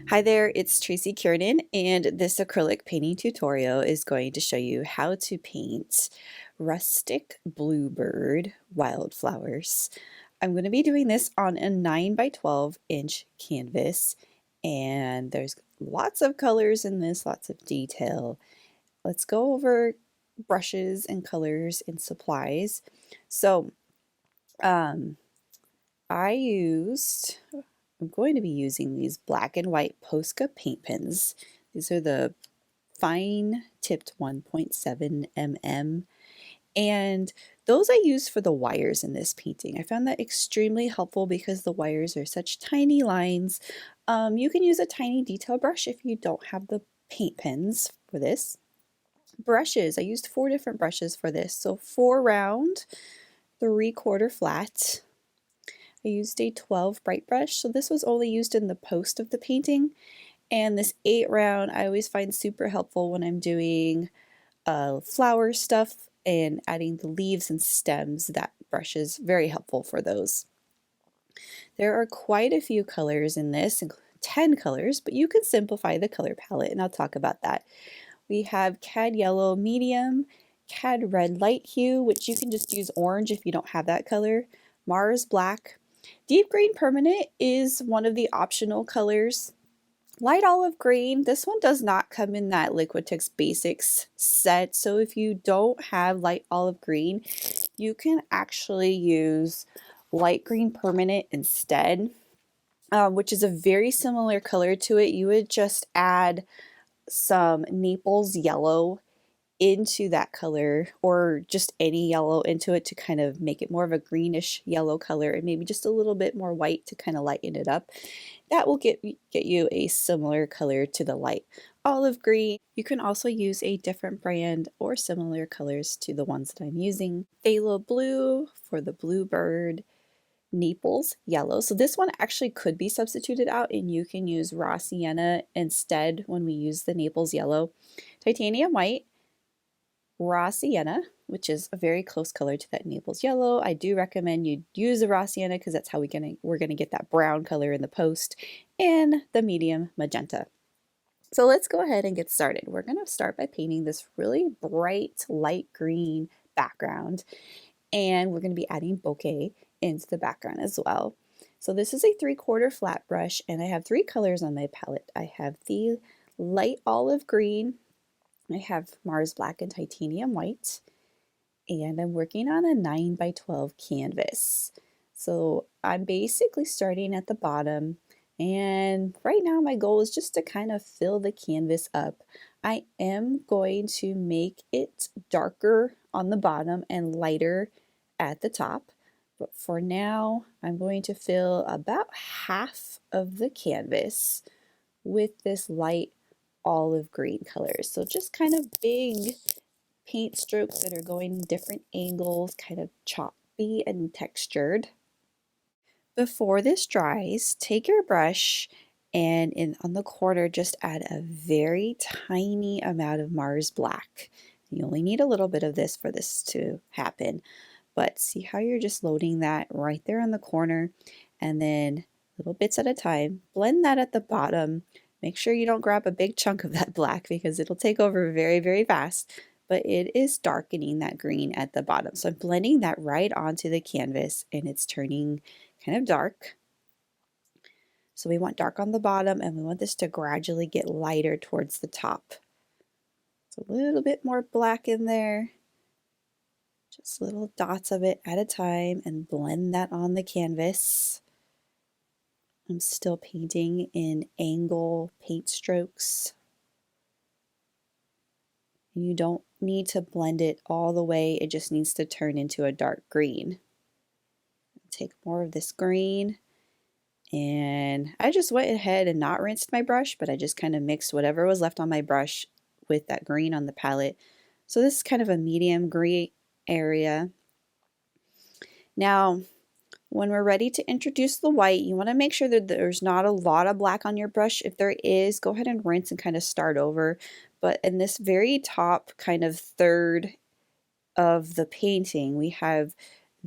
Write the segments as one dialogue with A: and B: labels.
A: Hi there, it's Tracy Kiernan, and this acrylic painting tutorial is going to show you how to paint Rustic Bluebird Wildflowers. I'm going to be doing this on a 9 by 12 inch canvas, and there's lots of colors in this, lots of detail. Let's go over brushes and colors and supplies. So, um, I'm going to be using these black and white POSCA paint pens. These are the fine tipped 1.7 mm, and those I used for the wires in this painting. I found that extremely helpful because the wires are such tiny lines. You can use a tiny detail brush if you don't have the paint pens for this. Brushes, I used 4 different brushes for this. So 4 round, 3/4 flat. I used a 12 bright brush, so this was only used in the post of the painting. And this 8 round I always find super helpful when I'm doing flower stuff and adding the leaves and stems. That brush is very helpful for those. There are quite a few colors in this, 10 colors, but you can simplify the color palette, and I'll talk about that. We have Cad Yellow Medium, Cad Red Light Hue, which you can just use orange if you don't have that color, Mars Black. Deep Green Permanent is one of the optional colors. Light Olive Green, this one does not come in that Liquitex Basics set, so if you don't have Light Olive Green, you can actually use Light Green Permanent instead, which is a very similar color to it. You would just add some Naples Yellow into that color, or just any yellow into it to kind of make it more of a greenish yellow color, and maybe just a little bit more white to kind of lighten it up. That will get you a similar color to the light olive green. You can also use a different brand or similar colors to the ones that I'm using. Phthalo Blue for the Bluebird, Naples Yellow. So this one actually could be substituted out, and you can use raw sienna instead when we use the Naples Yellow. Titanium White, raw sienna, which is a very close color to that Naples Yellow. I do recommend you use the raw sienna because that's how we're gonna get that brown color in the post, and the medium magenta. So let's go ahead and get started. We're gonna start by painting this really bright light green background, and we're gonna be adding bokeh into the background as well. So this is a 3/4 flat brush, and I have 3 colors on my palette. I have the light olive green, I have Mars Black and Titanium White, and I'm working on a 9 by 12 canvas. So I'm basically starting at the bottom, and right now my goal is just to kind of fill the canvas up. I am going to make it darker on the bottom and lighter at the top, but for now I'm going to fill about half of the canvas with this light olive green colors. So just kind of big paint strokes that are going in different angles, kind of choppy and textured. Before this dries, take your brush and on the corner just add a very tiny amount of Mars Black. You only need a little bit of this for this to happen, but see how you're just loading that right there on the corner, and then little bits at a time. Blend that at the bottom. Make sure you don't grab a big chunk of that black because it'll take over very, very fast, but it is darkening that green at the bottom. So I'm blending that right onto the canvas, and it's turning kind of dark. So we want dark on the bottom, and we want this to gradually get lighter towards the top. So a little bit more black in there, just little dots of it at a time, and blend that on the canvas. I'm still painting in angle paint strokes. You don't need to blend it all the way, it just needs to turn into a dark green. Take more of this green, and I just went ahead and not rinsed my brush, but I just kind of mixed whatever was left on my brush with that green on the palette. So this is kind of a medium green area. Now, when we're ready to introduce the white, you want to make sure that there's not a lot of black on your brush. If there is, go ahead and rinse and kind of start over. But in this very top kind of third of the painting, we have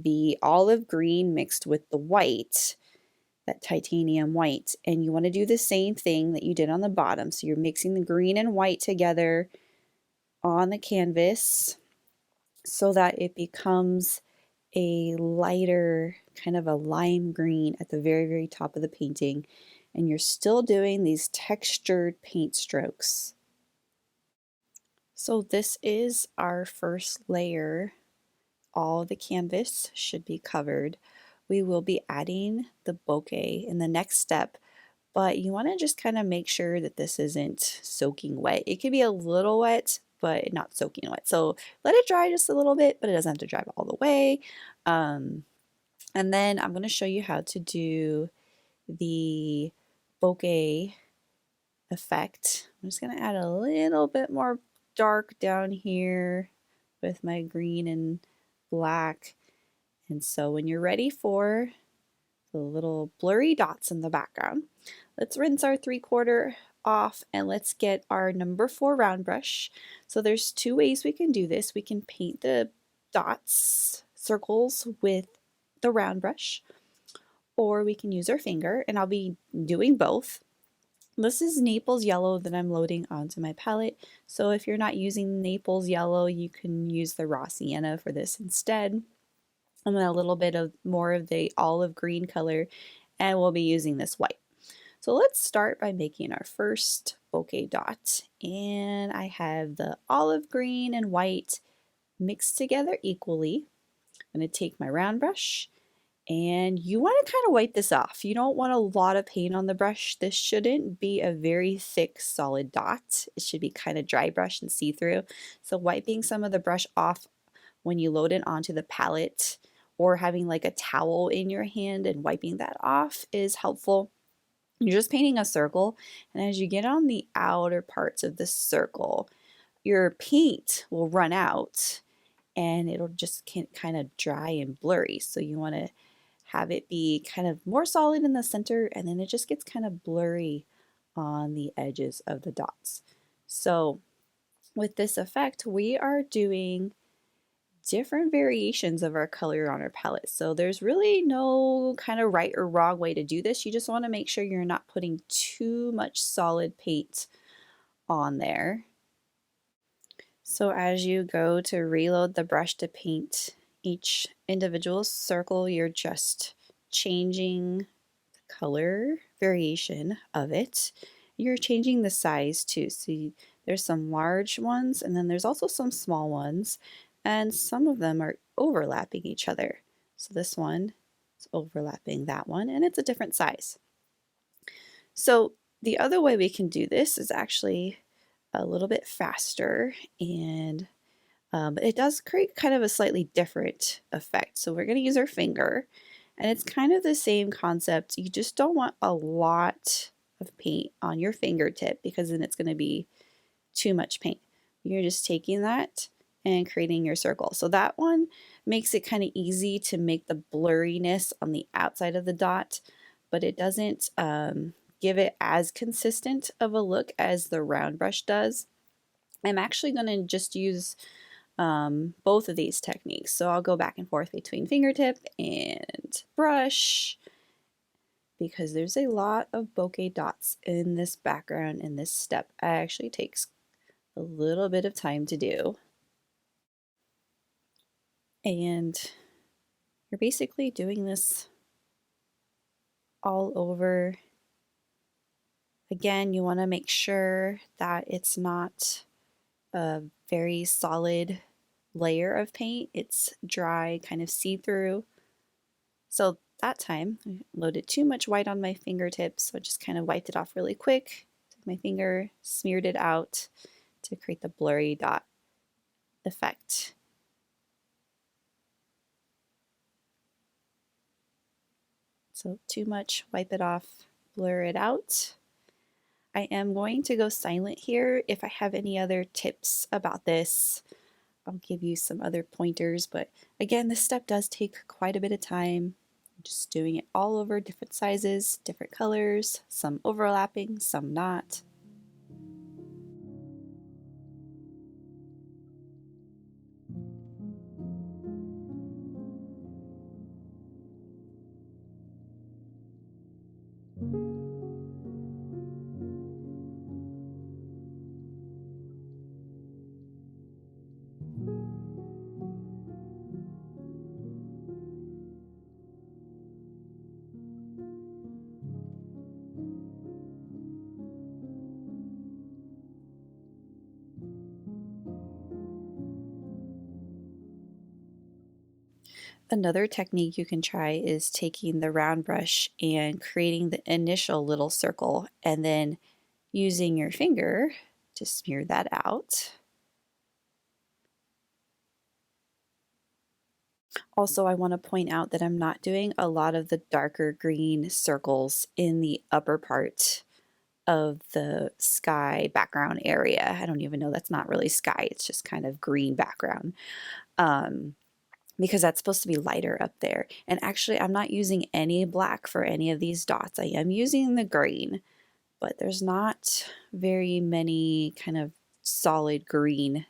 A: the olive green mixed with the white, that titanium white. And you want to do the same thing that you did on the bottom. So you're mixing the green and white together on the canvas so that it becomes a lighter kind of a lime green at the very, very top of the painting. And you're still doing these textured paint strokes. So this is our first layer. All the canvas should be covered. We will be adding the bokeh in the next step, but you want to just kind of make sure that this isn't soaking wet. It could be a little wet, but not soaking wet. So let it dry just a little bit, but it doesn't have to dry all the way. And then I'm going to show you how to do the bokeh effect. I'm just going to add a little bit more dark down here with my green and black. And so when you're ready for the little blurry dots in the background, let's rinse our 3/4 off and let's get our number 4 round brush. So there's two ways we can do this. We can paint the dots, circles with the round brush, or we can use our finger, and I'll be doing both. This is Naples Yellow that I'm loading onto my palette. So if you're not using Naples Yellow, you can use the raw Sienna for this instead. And then a little bit of more of the olive green color, and we'll be using this white. So let's start by making our first bokeh dot. And I have the olive green and white mixed together equally. I'm going to take my round brush, and you want to kind of wipe this off. You don't want a lot of paint on the brush. This shouldn't be a very thick solid dot. It should be kind of dry brush and see-through. So wiping some of the brush off when you load it onto the palette, or having like a towel in your hand and wiping that off is helpful. You're just painting a circle, and as you get on the outer parts of the circle, your paint will run out and it'll just kind of dry and blurry. So you want to have it be kind of more solid in the center, and then it just gets kind of blurry on the edges of the dots. So with this effect, we are doing different variations of our color on our palette. So there's really no kind of right or wrong way to do this. You just want to make sure you're not putting too much solid paint on there. So as you go to reload the brush to paint each individual circle, you're just changing the color variation of it. You're changing the size too. So there's some large ones, and then there's also some small ones, and some of them are overlapping each other. So this one is overlapping that one, and it's a different size. So the other way we can do this is actually a little bit faster, and it does create kind of a slightly different effect. So we're going to use our finger, and it's kind of the same concept. You just don't want a lot of paint on your fingertip, because then it's going to be too much paint. You're just taking that and creating your circle. So that one makes it kind of easy to make the blurriness on the outside of the dot, but it doesn't give it as consistent of a look as the round brush does. I'm actually going to just use both of these techniques. So I'll go back and forth between fingertip and brush, because there's a lot of bokeh dots in this background, and this step actually takes a little bit of time to do. And you're basically doing this all over. Again, you want to make sure that it's not a very solid layer of paint. It's dry, kind of see-through. So that time I loaded too much white on my fingertips, so I just kind of wiped it off really quick. Took my finger, smeared it out to create the blurry dot effect. So too much, wipe it off, blur it out. I am going to go silent here. If I have any other tips about this, I'll give you some other pointers, but again, this step does take quite a bit of time. I'm just doing it all over, different sizes, different colors, some overlapping, some not. Another technique you can try is taking the round brush and creating the initial little circle and then using your finger to smear that out. Also, I want to point out that I'm not doing a lot of the darker green circles in the upper part of the sky background area. I don't even know, that's not really sky, it's just kind of green background. Because that's supposed to be lighter up there. And actually, I'm not using any black for any of these dots. I am using the green, but there's not very many kind of solid green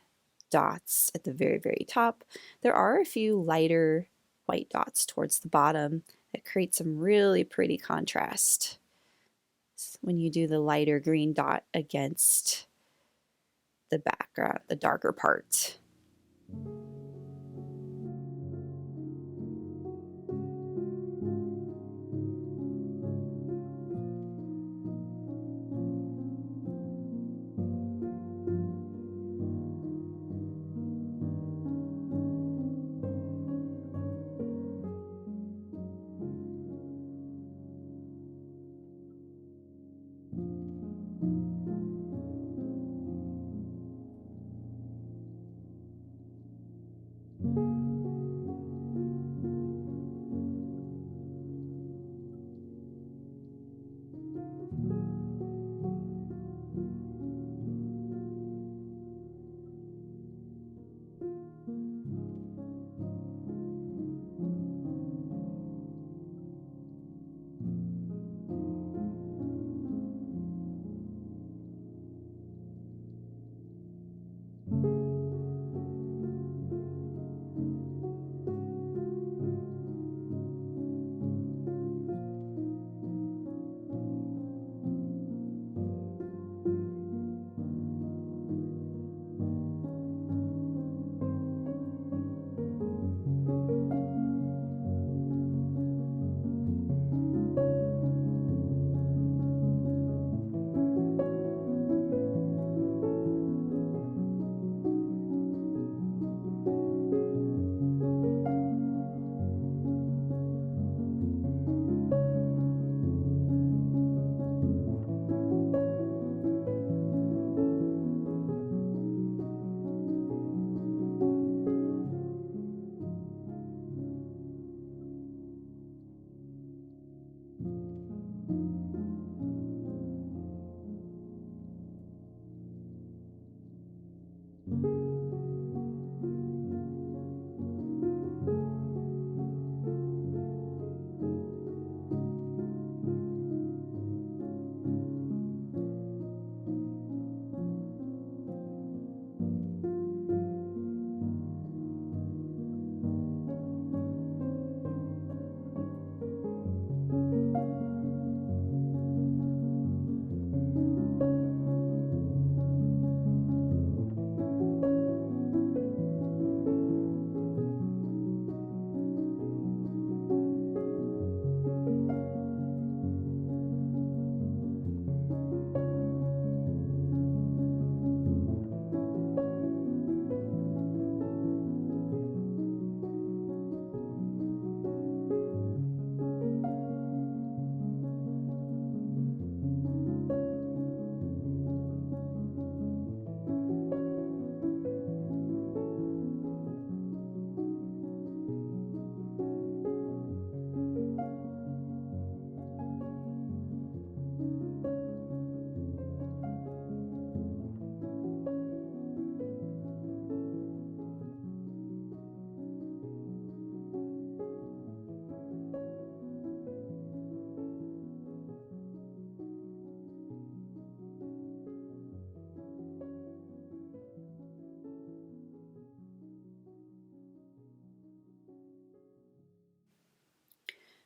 A: dots at the very, very top. There are a few lighter white dots towards the bottom that create some really pretty contrast when you do the lighter green dot against the background, the darker part.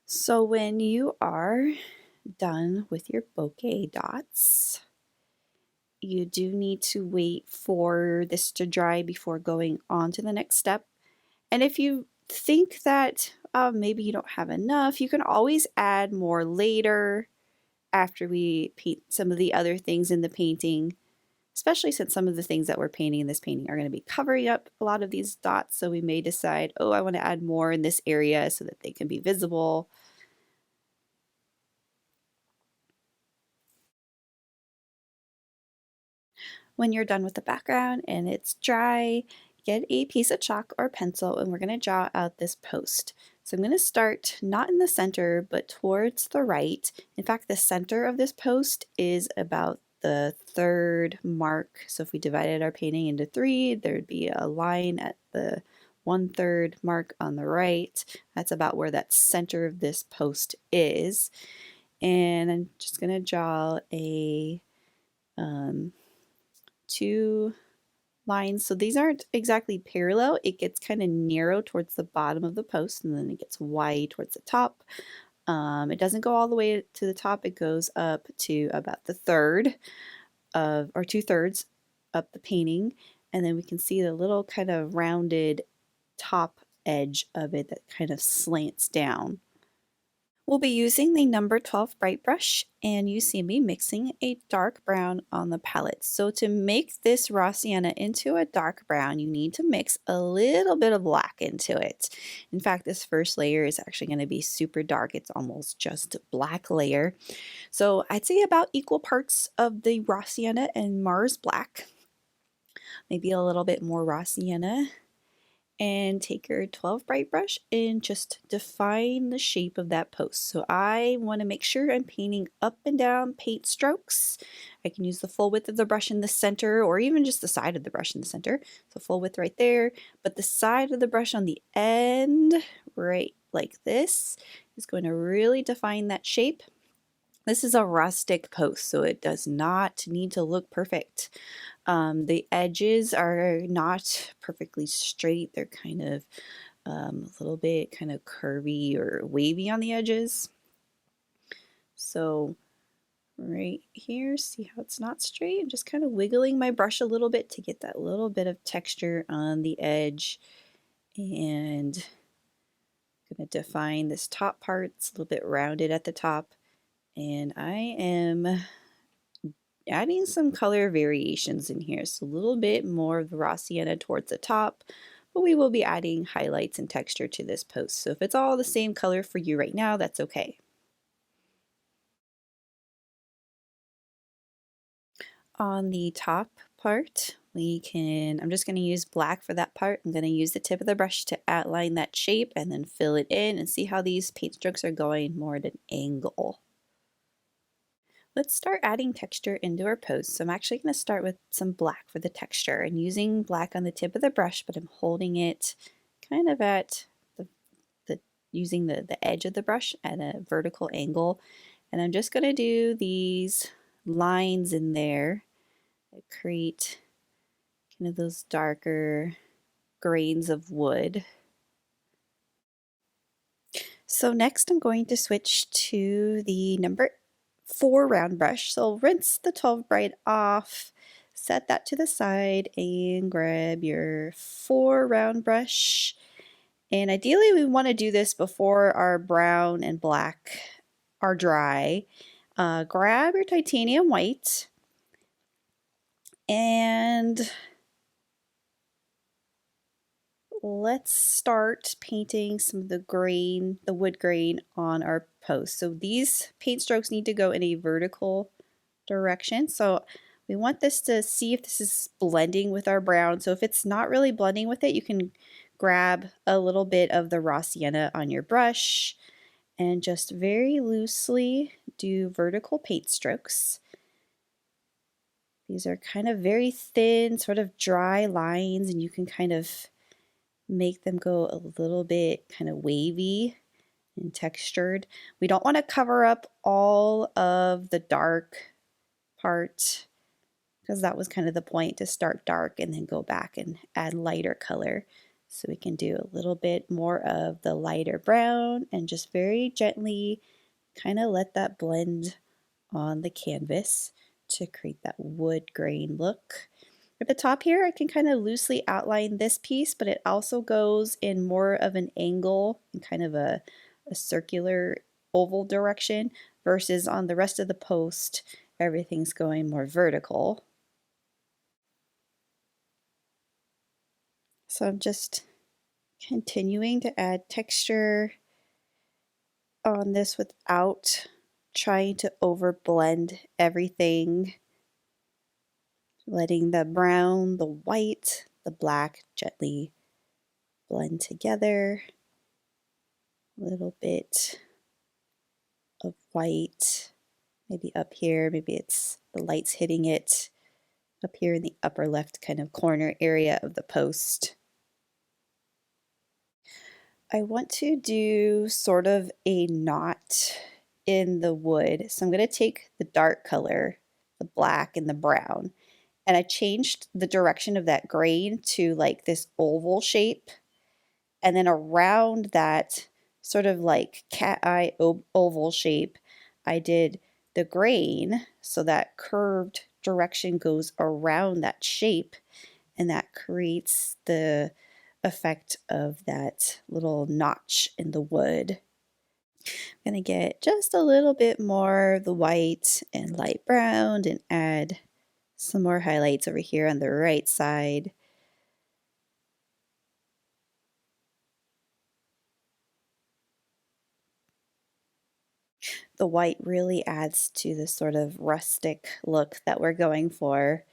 A: So when you are done with your bokeh dots, you do need to wait for this to dry before going on to the next step. And if you think that maybe you don't have enough, you can always add more later after we paint some of the other things in the painting. especially since some of the things that we're painting in this painting are going to be covering up a lot of these dots. So we may decide, oh, I want to add more in this area so that they can be visible. When you're done with the background and it's dry, get a piece of chalk or pencil and we're going to draw out this post. So I'm going to start not in the center, but towards the right. In fact, the center of this post is about the third mark. So if we divided our painting into three, there'd be a line at the 1/3 mark on the right. That's about where that center of this post is. And I'm just going to draw a 2 lines. So these aren't exactly parallel. It gets kind of narrow towards the bottom of the post and then it gets wide towards the top. It doesn't go all the way to the top. It goes up to about the third of, or 2/3 up the painting. And then we can see the little kind of rounded top edge of it that kind of slants down. We'll be using the number 12 bright brush, and you see me mixing a dark brown on the palette. So to make this raw sienna into a dark brown, you need to mix a little bit of black into it. In fact, this first layer is actually going to be super dark. It's almost just a black layer. So I'd say about equal parts of the raw sienna and Mars black. Maybe a little bit more raw sienna. And take your 12 bright brush and just define the shape of that post. So I want to make sure I'm painting up and down paint strokes. I can use the full width of the brush in the center or even just the side of the brush in the center. So full width right there, but the side of the brush on the end, right like this, is going to really define that shape. This is a rustic post, so it does not need to look perfect. The edges are not perfectly straight. They're kind of a little bit kind of curvy or wavy on the edges. So right here, see how it's not straight? I'm just kind of wiggling my brush a little bit to get that little bit of texture on the edge. And I'm going to define this top part. It's a little bit rounded at the top. And I am adding some color variations in here. So a little bit more of the raw sienna towards the top, but we will be adding highlights and texture to this post. So if it's all the same color for you right now, that's okay. On the top part, I'm just going to use black for that part. I'm going to use the tip of the brush to outline that shape and then fill it in and see how these paint strokes are going more at an angle. Let's start adding texture into our post. So I'm actually going to start with some black for the texture and using black on the tip of the brush, but I'm holding it kind of at using the edge of the brush at a vertical angle. And I'm just going to do these lines in there that create kind of those darker grains of wood. So next I'm going to switch to the number 4 round brush. So rinse the 12 bright off, set that to the side, and grab your 4 round brush. And ideally we want to do this before our brown and black are dry. Grab your titanium white and let's start painting some of the wood grain on our post. So these paint strokes need to go in a vertical direction. So we want this to see if this is blending with our brown. So if it's not really blending with it, you can grab a little bit of the raw sienna on your brush and just very loosely do vertical paint strokes. These are kind of very thin, sort of dry lines, and you can kind of make them go a little bit kind of wavy and textured. We don't want to cover up all of the dark part because that was kind of the point, to start dark and then go back and add lighter color. So we can do a little bit more of the lighter brown and just very gently kind of let that blend on the canvas to create that wood grain look. At the top here, I can kind of loosely outline this piece, but it also goes in more of an angle and kind of a circular oval direction, versus on the rest of the post, everything's going more vertical. So I'm just continuing to add texture on this without trying to overblend everything, letting the brown, the white, the black gently blend together. A little bit of white, maybe up here, maybe it's the light's hitting it up here in the upper left kind of corner area of the post. I want to do sort of a knot in the wood. So I'm going to take the dark color, the black and the brown, and I changed the direction of that grain to like this oval shape. And then around that sort of like cat eye oval shape, I did the grain so that curved direction goes around that shape, and that creates the effect of that little notch in the wood. I'm going to get just a little bit more of the white and light brown and add some more highlights over here on the right side. The white really adds to the sort of rustic look that we're going for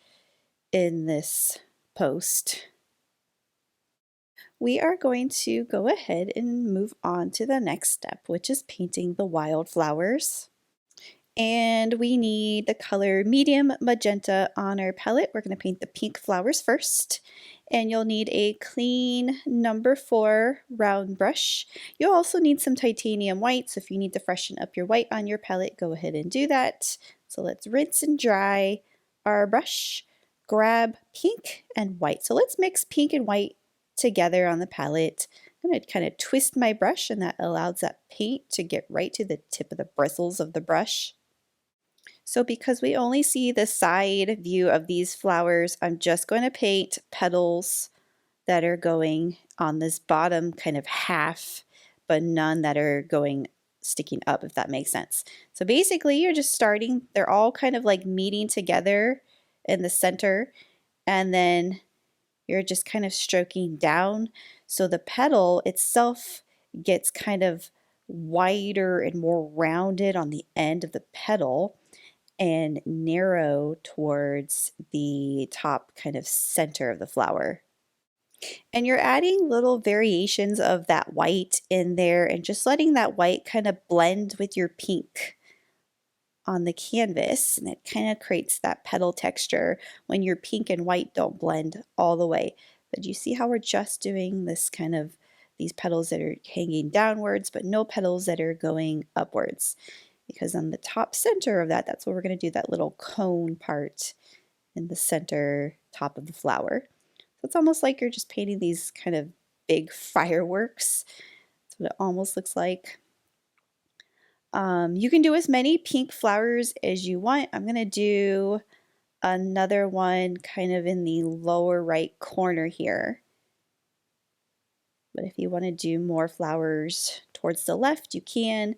A: in this post. We are going to go ahead and move on to the next step, which is painting the wildflowers. And we need the color medium magenta on our palette. We're going to paint the pink flowers first. And you'll need a clean number 4 round brush. You'll also need some titanium white, so if you need to freshen up your white on your palette, go ahead and do that. So let's rinse and dry our brush. Grab pink and white. So let's mix pink and white together on the palette. I'm going to kind of twist my brush, and that allows that paint to get right to the tip of the bristles of the brush. So because we only see the side view of these flowers, I'm just going to paint petals that are going on this bottom kind of half, but none that are going sticking up, if that makes sense. So basically you're just starting, they're all kind of like meeting together in the center, and then you're just kind of stroking down. So the petal itself gets kind of wider and more rounded on the end of the petal, and narrow towards the top kind of center of the flower. And you're adding little variations of that white in there and just letting that white kind of blend with your pink on the canvas, and it kind of creates that petal texture when your pink and white don't blend all the way. But you see how we're just doing this kind of these petals that are hanging downwards, but no petals that are going upwards. Because on the top center of that, that's where we're going to do that little cone part in the center top of the flower. So it's almost like you're just painting these kind of big fireworks. That's what it almost looks like. You can do as many pink flowers as you want. I'm going to do another one kind of in the lower right corner here. But if you want to do more flowers towards the left, you can.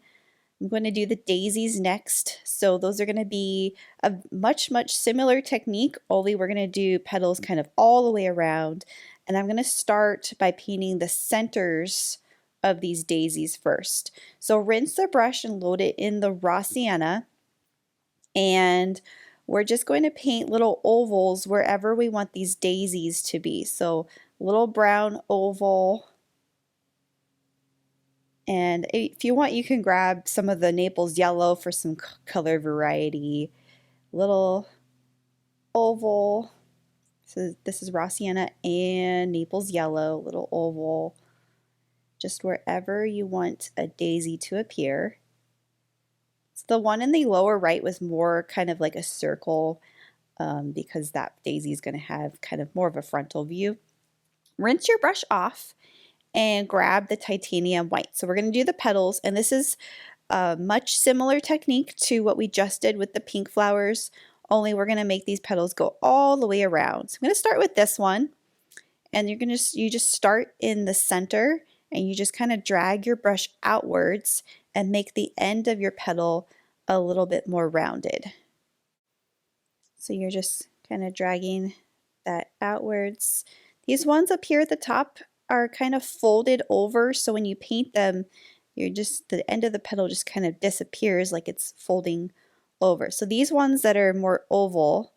A: I'm going to do the daisies next. So those are going to be a much similar technique, only we're going to do petals kind of all the way around. And I'm going to start by painting the centers of these daisies first. So rinse the brush and load it in the raw sienna. And we're just going to paint little ovals wherever we want these daisies to be. So little brown oval. And if you want, you can grab some of the Naples Yellow for some color variety. Little oval. So this is raw sienna and Naples Yellow, little oval. Just wherever you want a daisy to appear. So the one in the lower right was more kind of like a circle because that daisy is going to have kind of more of a frontal view. Rinse your brush off and grab the titanium white. So we're going to do the petals, and this is a much similar technique to what we just did with the pink flowers, only we're going to make these petals go all the way around. So I'm going to start with this one, and you just start in the center, and you just kind of drag your brush outwards and make the end of your petal a little bit more rounded. So you're just kind of dragging that outwards. These ones up here at the top are kind of folded over, so when you paint them, the end of the petal just kind of disappears like it's folding over. So these ones that are more oval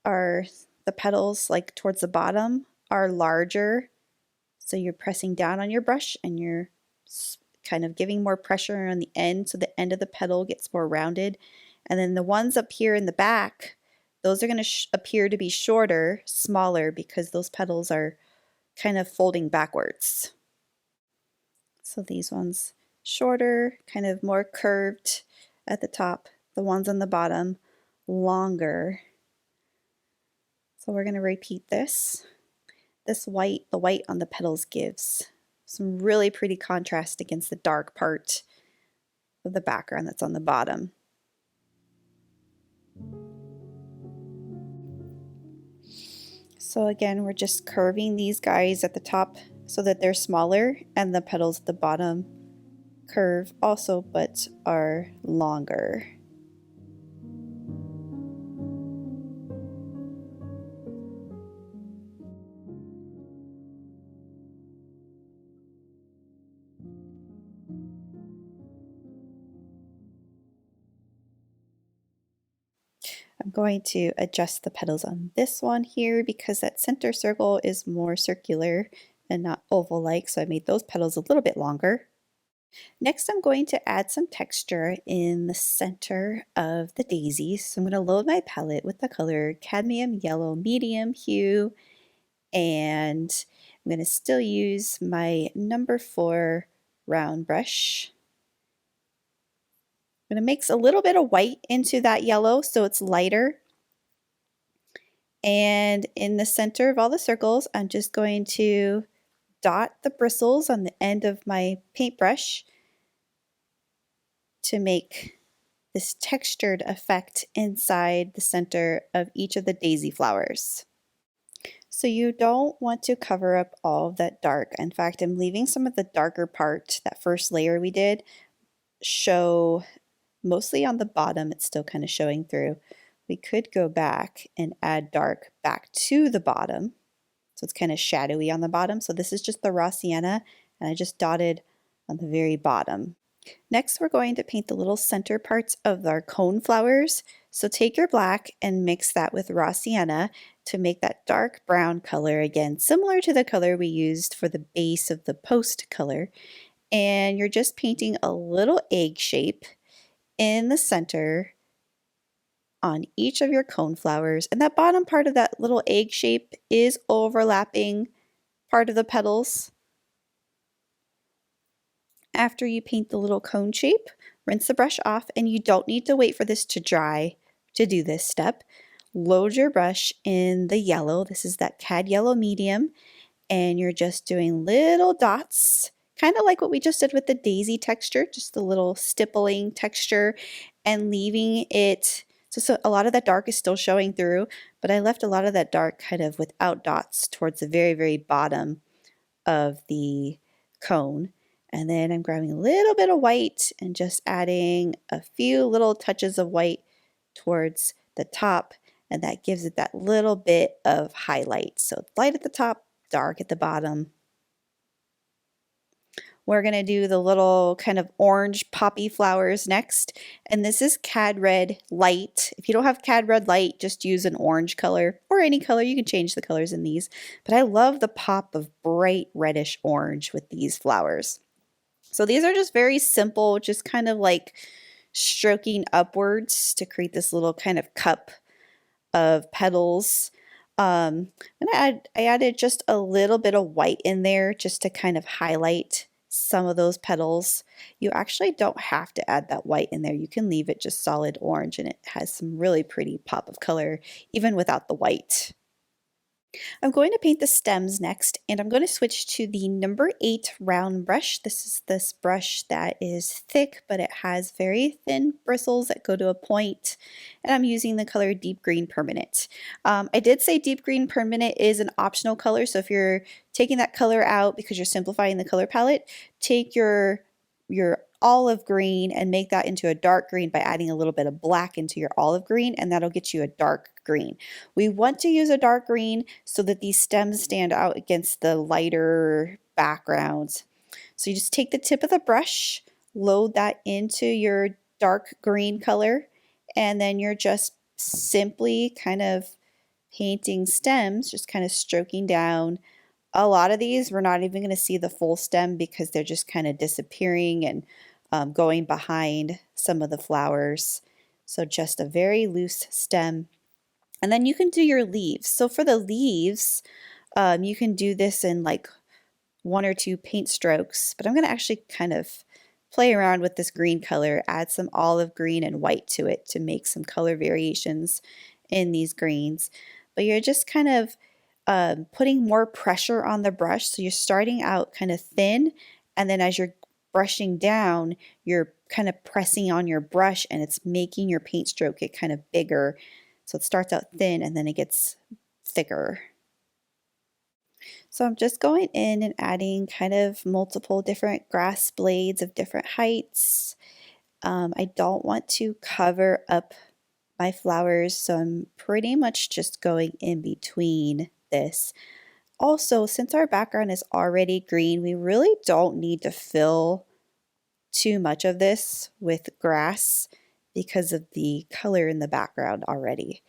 A: are the petals like towards the bottom are larger. So you're pressing down on your brush and you're kind of giving more pressure on the end so the end of the petal gets more rounded. And then the ones up here in the back, those are going to appear to be shorter, smaller, because those petals are kind of folding backwards. So these ones shorter, kind of more curved at the top. The ones on the bottom longer. So we're going to repeat this. This white, the white on the petals gives some really pretty contrast against the dark part of the background that's on the bottom. So again, we're just curving these guys at the top so that they're smaller, and the petals at the bottom curve also but are longer. I'm going to adjust the petals on this one here because that center circle is more circular and not oval-like, so I made those petals a little bit longer. Next, I'm going to add some texture in the center of the daisies. So I'm going to load my palette with the color Cadmium Yellow Medium Hue, and I'm going to still use my number 4 round brush. I'm going to mix a little bit of white into that yellow so it's lighter. And in the center of all the circles, I'm just going to dot the bristles on the end of my paintbrush to make this textured effect inside the center of each of the daisy flowers. So you don't want to cover up all of that dark. In fact, I'm leaving some of the darker part, that first layer we did, show mostly on the bottom. It's still kind of showing through. We could go back and add dark back to the bottom. So it's kind of shadowy on the bottom. So this is just the raw sienna, and I just dotted on the very bottom. Next, we're going to paint the little center parts of our cone flowers. So take your black and mix that with raw sienna to make that dark brown color, again, similar to the color we used for the base of the post color. And you're just painting a little egg shape in the center on each of your cone flowers. And that bottom part of that little egg shape is overlapping part of the petals. After you paint the little cone shape, rinse the brush off, and you don't need to wait for this to dry to do this step. Load your brush in the yellow. This is that Cad Yellow Medium, and you're just doing little dots, kind of like what we just did with the daisy texture, just a little stippling texture, and leaving it, so a lot of that dark is still showing through, but I left a lot of that dark kind of without dots towards the very, very bottom of the cone. And then I'm grabbing a little bit of white and just adding a few little touches of white towards the top, and that gives it that little bit of highlight. So light at the top, dark at the bottom. We're going to do the little kind of orange poppy flowers next, and this is Cad Red Light. If you don't have Cad Red Light, just use an orange color or any color. You can change the colors in these, but I love the pop of bright reddish orange with these flowers. So these are just very simple, just kind of like stroking upwards to create this little kind of cup of petals. And I added just a little bit of white in there just to kind of highlight some of those petals. You actually don't have to add that white in there. You can leave it just solid orange, and it has some really pretty pop of color even without the white. I'm going to paint the stems next, and I'm going to switch to the number 8 round brush. This is this brush that is thick, but it has very thin bristles that go to a point, and I'm using the color Deep Green Permanent. I did say Deep Green Permanent is an optional color, so if you're taking that color out because you're simplifying the color palette, take your olive green and make that into a dark green by adding a little bit of black into your olive green, and that'll get you a dark green. We want to use a dark green so that these stems stand out against the lighter background. So you just take the tip of the brush, load that into your dark green color, and then you're just simply kind of painting stems, just kind of stroking down. A lot of these, we're not even going to see the full stem because they're just kind of disappearing and going behind some of the flowers. So just a very loose stem. And then you can do your leaves. So for the leaves, you can do this in like 1 or 2 paint strokes, but I'm going to actually kind of play around with this green color, add some olive green and white to it to make some color variations in these greens. But you're just kind of putting more pressure on the brush. So you're starting out kind of thin, and then as you're brushing down, you're kind of pressing on your brush and it's making your paint stroke get kind of bigger. So it starts out thin and then it gets thicker. So I'm just going in and adding kind of multiple different grass blades of different heights. I don't want to cover up my flowers, so I'm pretty much just going in between this. Also, since our background is already green, we really don't need to fill too much of this with grass because of the color in the background already.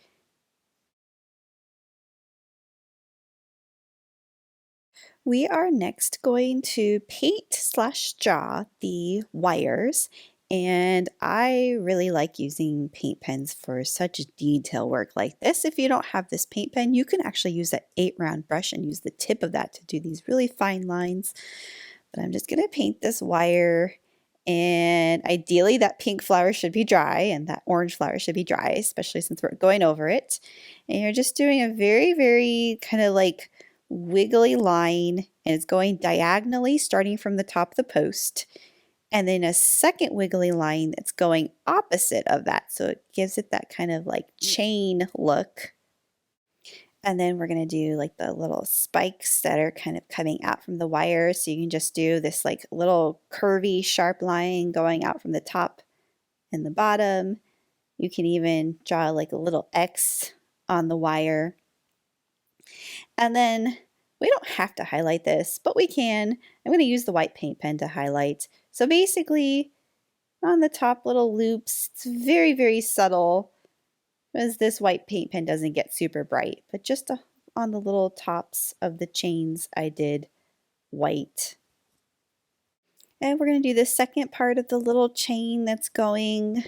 A: We are next going to paint/draw the wires, and I really like using paint pens for such detail work like this. If you don't have this paint pen, you can actually use an 8-round brush and use the tip of that to do these really fine lines. But I'm just going to paint this wire, and ideally that pink flower should be dry and that orange flower should be dry, especially since we're going over it. And you're just doing a very, very kind of like wiggly line, and it's going diagonally starting from the top of the post, and then a second wiggly line that's going opposite of that, so it gives it that kind of like chain look. And then we're going to do like the little spikes that are kind of coming out from the wire, so you can just do this like little curvy sharp line going out from the top and the bottom. You can even draw like a little X on the wire. And then we don't have to highlight this, but we can. I'm going to use the white paint pen to highlight. So basically, on the top little loops, it's very, very subtle, as this white paint pen doesn't get super bright, but just on the little tops of the chains, I did white. And we're going to do the second part of the little chain that's going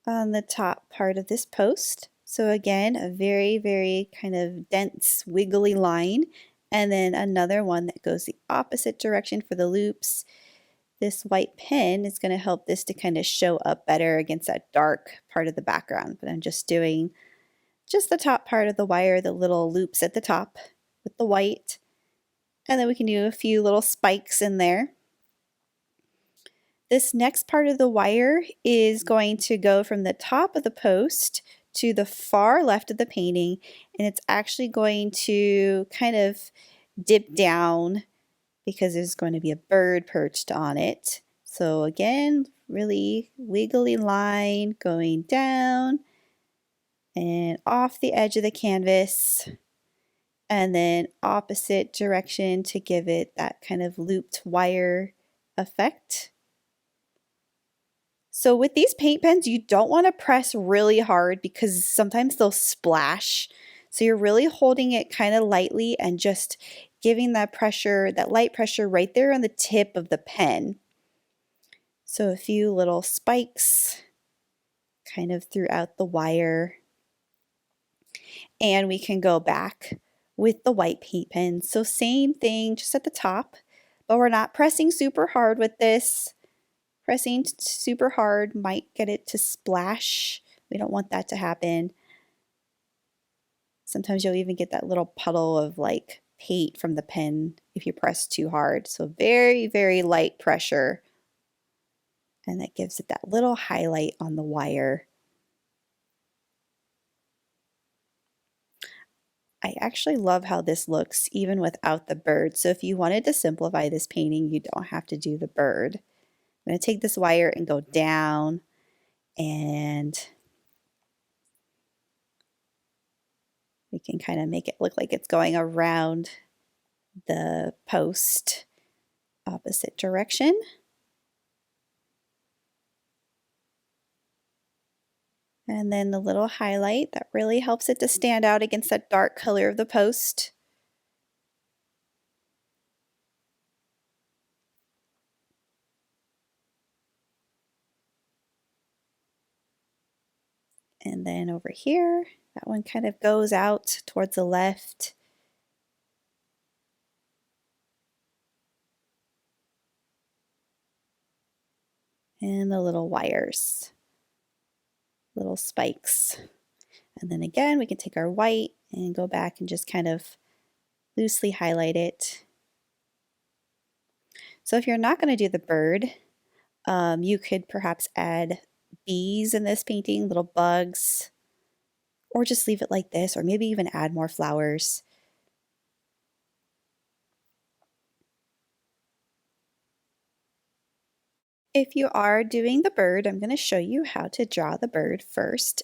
A: on the top part of this post. So again, a very, very kind of dense, wiggly line, and then another one that goes the opposite direction for the loops. This white pen is going to help this to kind of show up better against that dark part of the background, but I'm just doing just the top part of the wire, the little loops at the top with the white, and then we can do a few little spikes in there. This next part of the wire is going to go from the top of the post to the far left of the painting, and it's actually going to kind of dip down because there's going to be a bird perched on it. So again, really wiggly line going down and off the edge of the canvas, and then opposite direction to give it that kind of looped wire effect. So with these paint pens, you don't want to press really hard because sometimes they'll splash. So you're really holding it kind of lightly and just giving that pressure, that light pressure right there on the tip of the pen. So a few little spikes kind of throughout the wire. And we can go back with the white paint pen. So same thing, just at the top, but we're not pressing super hard with this. Pressing super hard might get it to splash. We don't want that to happen. Sometimes you'll even get that little puddle of like paint from the pen if you press too hard. So very, very light pressure. And that gives it that little highlight on the wire. I actually love how this looks even without the bird. So if you wanted to simplify this painting, you don't have to do the bird. I'm going to take this wire and go down, and we can kind of make it look like it's going around the post opposite direction. And then the little highlight that really helps it to stand out against that dark color of the post. And then over here, that one kind of goes out towards the left. And the little wires, little spikes. And then again, we can take our white and go back and just kind of loosely highlight it. So if you're not going to do the bird, you could perhaps add bees in this painting, little bugs, or just leave it like this, or maybe even add more flowers. If you are doing the bird, I'm going to show you how to draw the bird first.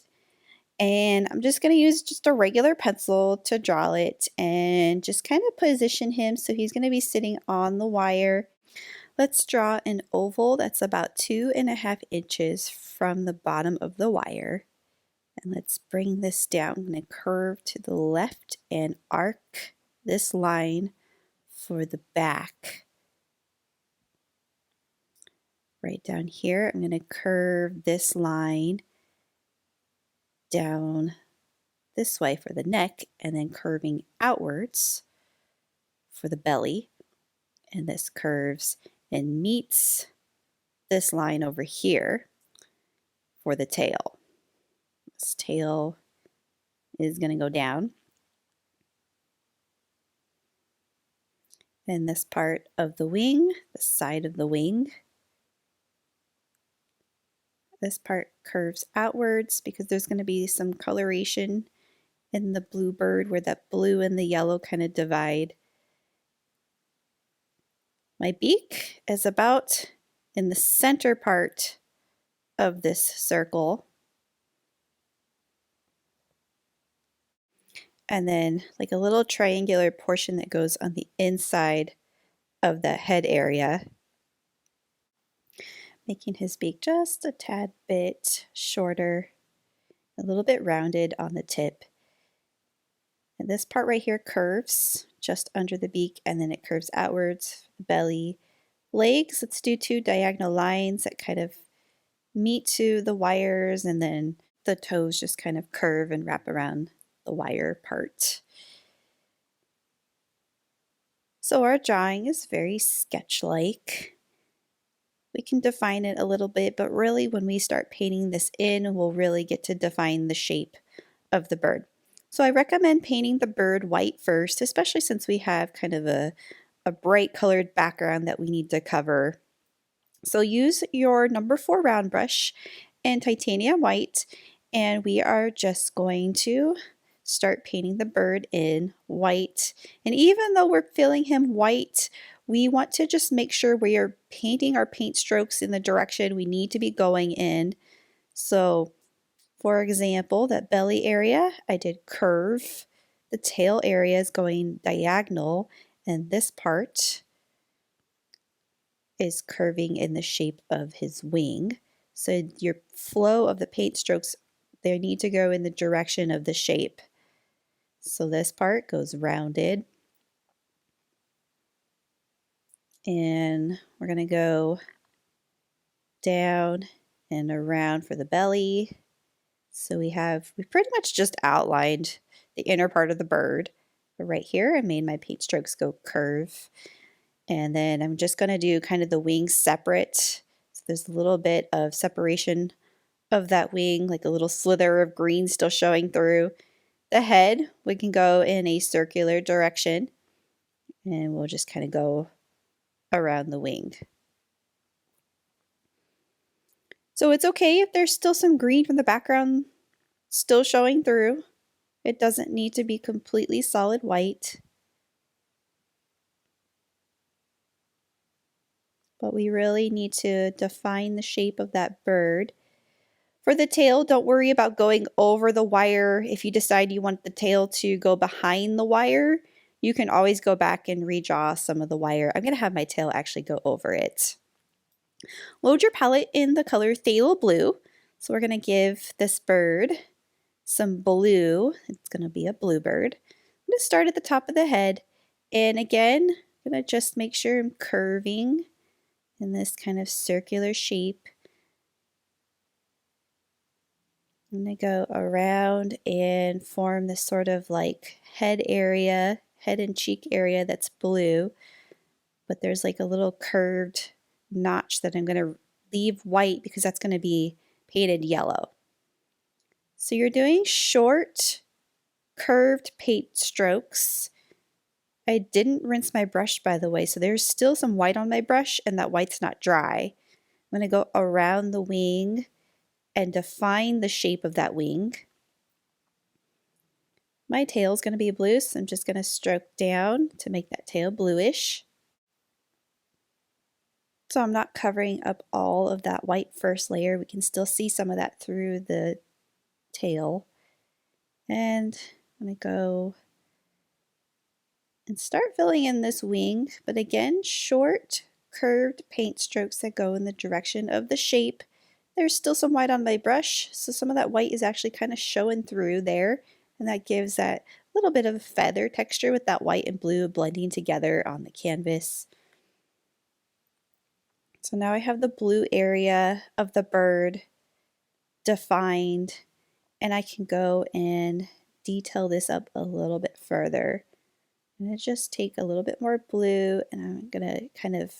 A: And I'm just going to use just a regular pencil to draw it and just kind of position him so he's going to be sitting on the wire. Let's draw an oval that's about 2.5 inches from the bottom of the wire. And let's bring this down. I'm going to curve to the left and arc this line for the back. Right down here, I'm going to curve this line down this way for the neck, and then curving outwards for the belly. And this curves and meets this line over here for the tail. This tail is going to go down. And this part of the wing, the side of the wing, this part curves outwards because there's going to be some coloration in the bluebird where that blue and the yellow kind of divide. My beak is about in the center part of this circle. And then like a little triangular portion that goes on the inside of the head area, making his beak just a tad bit shorter, a little bit rounded on the tip. And this part right here curves just under the beak, and then it curves outwards, belly, legs. Let's do 2 diagonal lines that kind of meet to the wires, and then the toes just kind of curve and wrap around the wire part. So our drawing is very sketch-like. We can define it a little bit, but really when we start painting this in, we'll really get to define the shape of the bird. So I recommend painting the bird white first, especially since we have kind of a bright colored background that we need to cover. So use your number 4 round brush and titanium white, and we are just going to start painting the bird in white. And even though we're filling him white, we want to just make sure we are painting our paint strokes in the direction we need to be going in. So for example, that belly area, I did curve. The tail area is going diagonal, and this part is curving in the shape of his wing. So your flow of the paint strokes, they need to go in the direction of the shape. So this part goes rounded. And we're going to go down and around for the belly. So we pretty much just outlined the inner part of the bird. But right here, I made my paint strokes go curve. And then I'm just going to do kind of the wings separate. So there's a little bit of separation of that wing, like a little slither of green still showing through. The head, we can go in a circular direction. And we'll just kind of go around the wing. So it's okay if there's still some green from the background still showing through. It doesn't need to be completely solid white. but we really need to define the shape of that bird. For the tail, don't worry about going over the wire. If you decide you want the tail to go behind the wire, you can always go back and redraw some of the wire. I'm going to have my tail actually go over it. Load your palette in the color Phthalo Blue. So we're going to give this bird some blue. It's going to be a bluebird. I'm going to start at the top of the head. And again, I'm going to just make sure I'm curving in this kind of circular shape. I'm going to go around and form this sort of like head area, head and cheek area that's blue. But there's like a little curved notch that I'm going to leave white because that's going to be painted yellow. So you're doing short, curved paint strokes. I didn't rinse my brush, by the way, so there's still some white on my brush and that white's not dry. I'm going to go around the wing and define the shape of that wing. My tail is going to be blue, so I'm just going to stroke down to make that tail bluish. So I'm not covering up all of that white first layer. We can still see some of that through the tail. And I'm going to go and start filling in this wing, but again, short, curved paint strokes that go in the direction of the shape. There's still some white on my brush, so some of that white is actually kind of showing through there, and that gives that little bit of a feather texture with that white and blue blending together on the canvas. So now I have the blue area of the bird defined, and I can go and detail this up a little bit further. I'm going to just take a little bit more blue and I'm going to kind of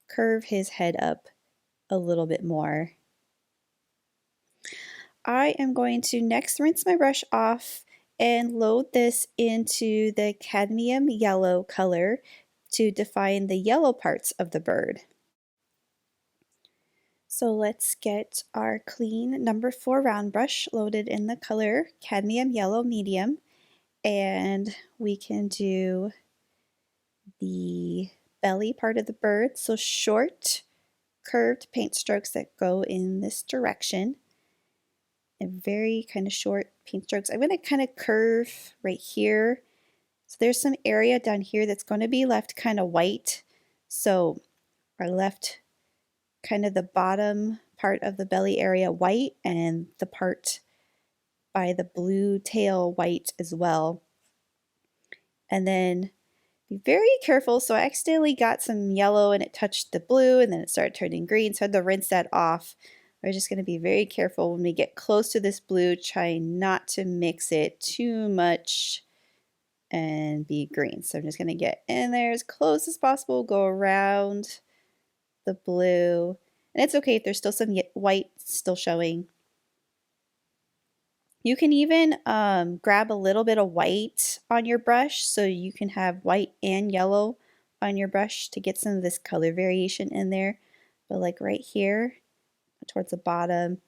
A: curve his head up a little bit more. I am going to next rinse my brush off and load this into the cadmium yellow color to define the yellow parts of the bird. So let's get our clean number 4 round brush loaded in the color cadmium yellow medium, and we can do the belly part of the bird. So short, curved paint strokes that go in this direction, and very kind of short paint strokes. I'm going to kind of curve right here. So there's some area down here that's going to be left kind of white. So I left kind of the bottom part of the belly area white and the part by the blue tail white as well. And then be very careful. So I accidentally got some yellow and it touched the blue and then it started turning green. So I had to rinse that off. We're just going to be very careful when we get close to this blue, try not to mix it too much and be green. So I'm just going to get in there as close as possible, go around the blue. And it's okay if there's still some white still showing. You can even grab a little bit of white on your brush so you can have white and yellow on your brush to get some of this color variation in there. But like right here towards the bottom,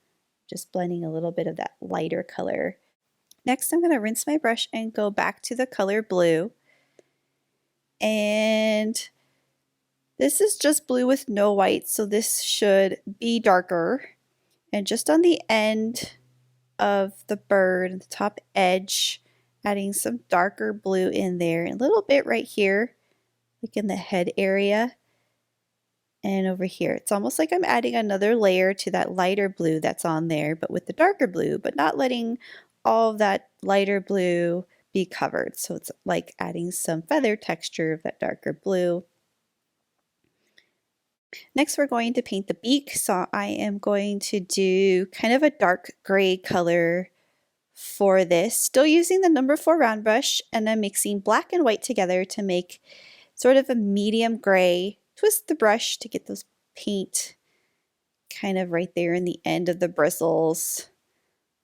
A: just blending a little bit of that lighter color. Next, I'm going to rinse my brush and go back to the color blue. And this is just blue with no white, so this should be darker. And just on the end of the bird, the top edge, adding some darker blue in there, a little bit right here, like in the head area. And over here, it's almost like I'm adding another layer to that lighter blue that's on there, but with the darker blue, but not letting all of that lighter blue be covered. So it's like adding some feather texture of that darker blue. Next, we're going to paint the beak. So I am going to do kind of a dark gray color for this. Still using the number 4 round brush, and I'm mixing black and white together to make sort of a medium gray. Twist the brush to get those paint kind of right there in the end of the bristles.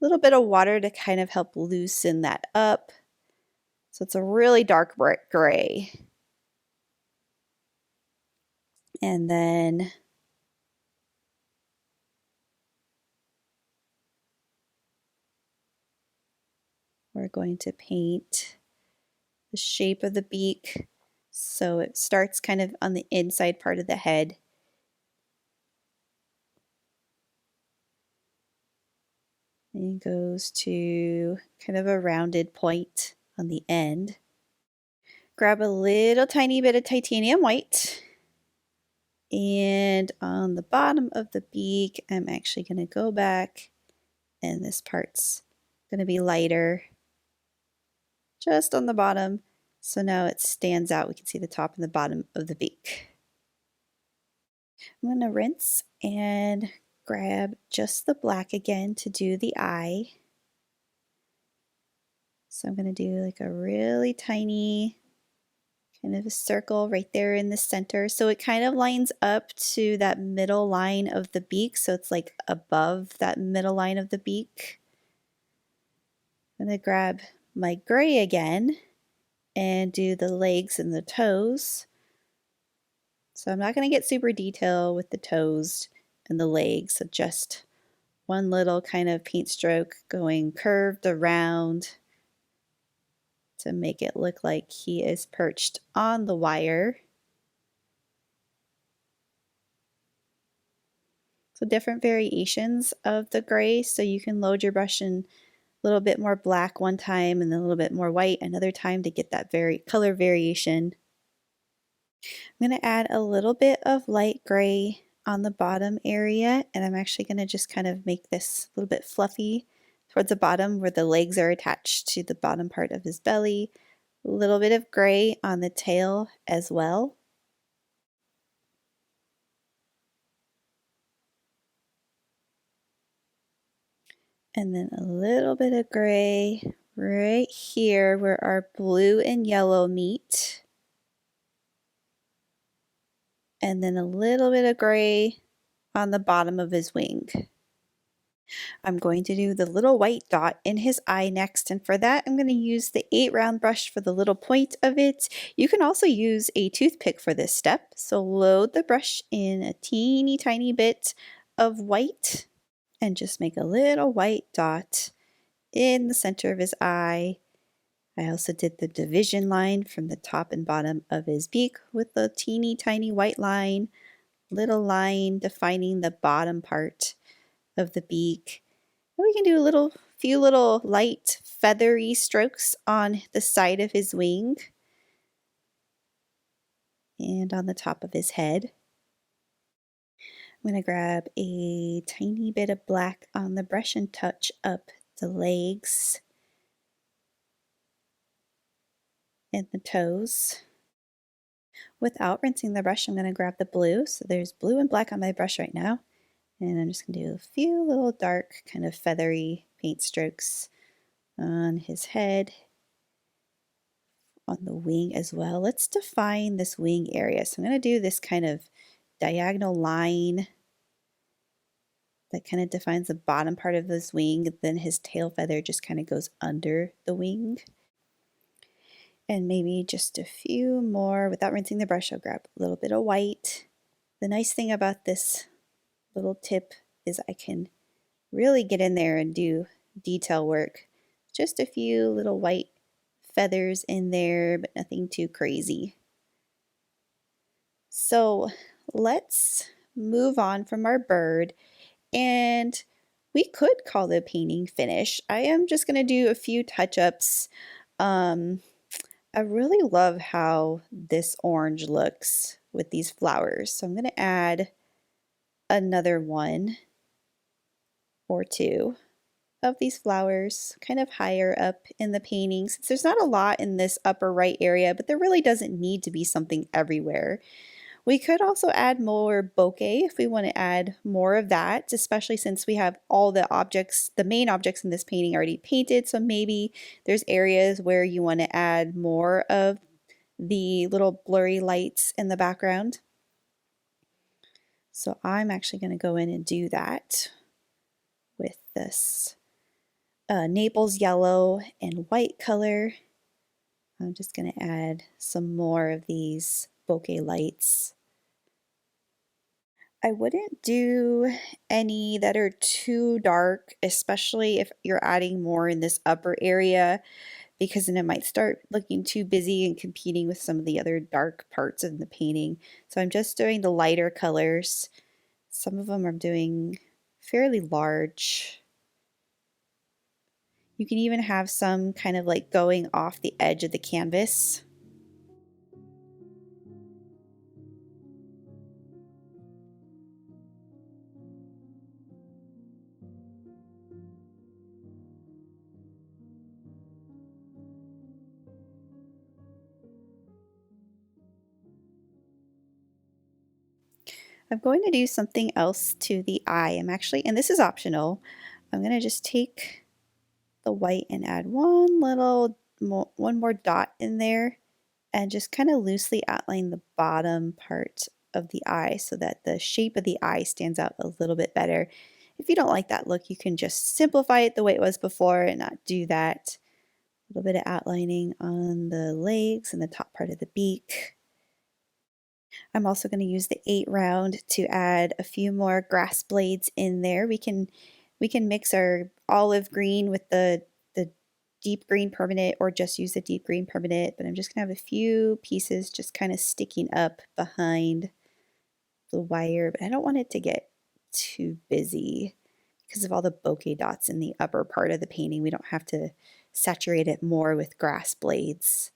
A: A little bit of water to kind of help loosen that up. So it's a really dark brick gray. And then we're going to paint the shape of the beak. So it starts kind of on the inside part of the head and goes to kind of a rounded point on the end. Grab a little tiny bit of titanium white, and on the bottom of the beak, I'm actually going to go back, and this part's going to be lighter just on the bottom. So now it stands out. We can see the top and the bottom of the beak. I'm going to rinse and grab just the black again to do the eye. So I'm going to do like a really tiny kind of a circle right there in the center. So it kind of lines up to that middle line of the beak. So it's like above that middle line of the beak. I'm going to grab my gray again and do the legs and the toes. So I'm not going to get super detailed with the toes and the legs, so just one little kind of paint stroke going curved around to make it look like he is perched on the wire. So different variations of the gray, so you can load your brush in a little bit more black one time and then a little bit more white another time to get that color variation. I'm going to add a little bit of light gray on the bottom area, and I'm actually going to just kind of make this a little bit fluffy towards the bottom where the legs are attached to the bottom part of his belly. A little bit of gray on the tail as well. And then a little bit of gray right here where our blue and yellow meet. And then a little bit of gray on the bottom of his wing. I'm going to do the little white dot in his eye next, and for that I'm going to use the 8 round brush for the little point of it. You can also use a toothpick for this step, so load the brush in a teeny tiny bit of white and just make a little white dot in the center of his eye. I also did the division line from the top and bottom of his beak with the teeny tiny white line, little line defining the bottom part of the beak. And we can do a few little light feathery strokes on the side of his wing and on the top of his head. I'm going to grab a tiny bit of black on the brush and touch up the legs and the toes. Without rinsing the brush, I'm going to grab the blue. So there's blue and black on my brush right now. And I'm just going to do a few little dark kind of feathery paint strokes on his head, on the wing as well. Let's define this wing area. So I'm going to do this kind of diagonal line that kind of defines the bottom part of his wing. Then his tail feather just kind of goes under the wing. And maybe just a few more. Without rinsing the brush, I'll grab a little bit of white. The nice thing about this little tip is I can really get in there and do detail work. Just a few little white feathers in there, but nothing too crazy. So let's move on from our bird, and we could call the painting finished. I am just going to do a few touch-ups. I really love how this orange looks with these flowers. So I'm going to add another one or two of these flowers kind of higher up in the painting. Since there's not a lot in this upper right area, but there really doesn't need to be something everywhere. We could also add more bokeh if we want to add more of that, especially since we have all the objects, the main objects in this painting already painted. So maybe there's areas where you want to add more of the little blurry lights in the background. So I'm actually going to go in and do that with this Naples Yellow and white color. I'm just going to add some more of these bokeh lights. I wouldn't do any that are too dark, especially if you're adding more in this upper area, because then it might start looking too busy and competing with some of the other dark parts of the painting. So I'm just doing the lighter colors. Some of them I'm doing fairly large. You can even have some kind of like going off the edge of the canvas. I'm going to do something else to the eye. I'm actually, and this is optional, I'm going to just take the white and add one more dot in there and just kind of loosely outline the bottom part of the eye so that the shape of the eye stands out a little bit better. If you don't like that look, you can just simplify it the way it was before and not do that. A little bit of outlining on the legs and the top part of the beak. I'm also going to use the 8 round to add a few more grass blades in there. We can mix our olive green with the deep green permanent or just use the deep green permanent, but I'm just going to have a few pieces just kind of sticking up behind the wire, but I don't want it to get too busy because of all the bokeh dots in the upper part of the painting. We don't have to saturate it more with grass blades.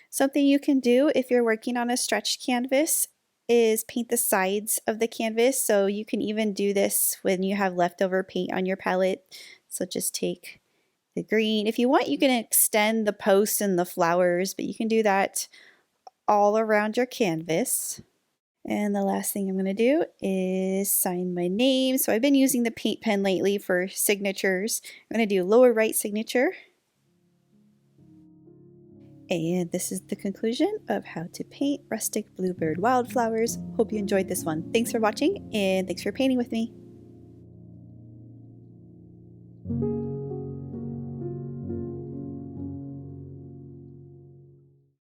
A: Something you can do if you're working on a stretched canvas is paint the sides of the canvas. So you can even do this when you have leftover paint on your palette. So just take the green. If you want, you can extend the posts and the flowers, but you can do that all around your canvas. And the last thing I'm going to do is sign my name. So I've been using the paint pen lately for signatures. I'm going to do lower right signature. And this is the conclusion of how to paint Rustic Bluebird Wildflowers. Hope you enjoyed this one. Thanks for watching and thanks for painting with me.